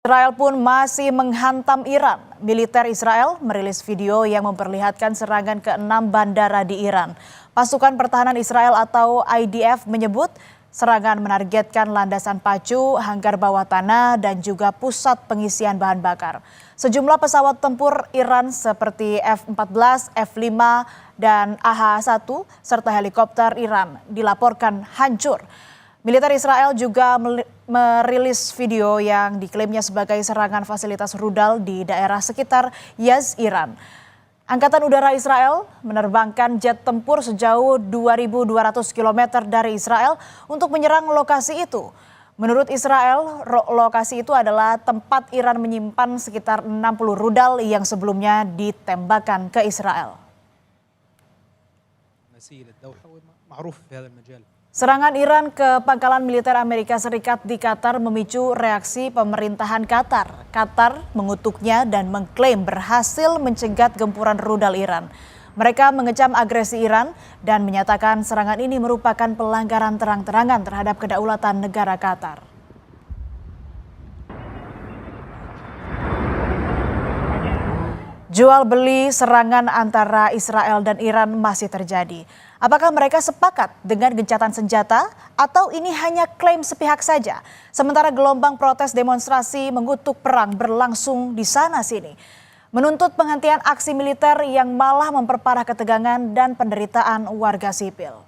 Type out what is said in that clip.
Israel pun masih menghantam Iran. Militer Israel merilis video yang memperlihatkan serangan ke 6 bandara di Iran. Pasukan Pertahanan Israel atau IDF menyebut serangan menargetkan landasan pacu, hanggar bawah tanah, dan juga pusat pengisian bahan bakar. Sejumlah pesawat tempur Iran seperti F-14, F-5, dan AH-1 serta helikopter Iran dilaporkan hancur. Militer Israel juga merilis video yang diklaimnya sebagai serangan fasilitas rudal di daerah sekitar Yaz, Iran. Angkatan Udara Israel menerbangkan jet tempur sejauh 2.200 km dari Israel untuk menyerang lokasi itu. Menurut Israel, lokasi itu adalah tempat Iran menyimpan sekitar 60 rudal yang sebelumnya ditembakkan ke Israel. Serangan Iran ke pangkalan militer Amerika Serikat di Qatar memicu reaksi pemerintahan Qatar. Qatar mengutuknya dan mengklaim berhasil mencegat gempuran rudal Iran. Mereka mengecam agresi Iran dan menyatakan serangan ini merupakan pelanggaran terang-terangan terhadap kedaulatan negara Qatar. Jual beli serangan antara Israel dan Iran masih terjadi. Apakah mereka sepakat dengan gencatan senjata atau ini hanya klaim sepihak saja? Sementara gelombang protes demonstrasi mengutuk perang berlangsung di sana-sini. Menuntut penghentian aksi militer yang malah memperparah ketegangan dan penderitaan warga sipil.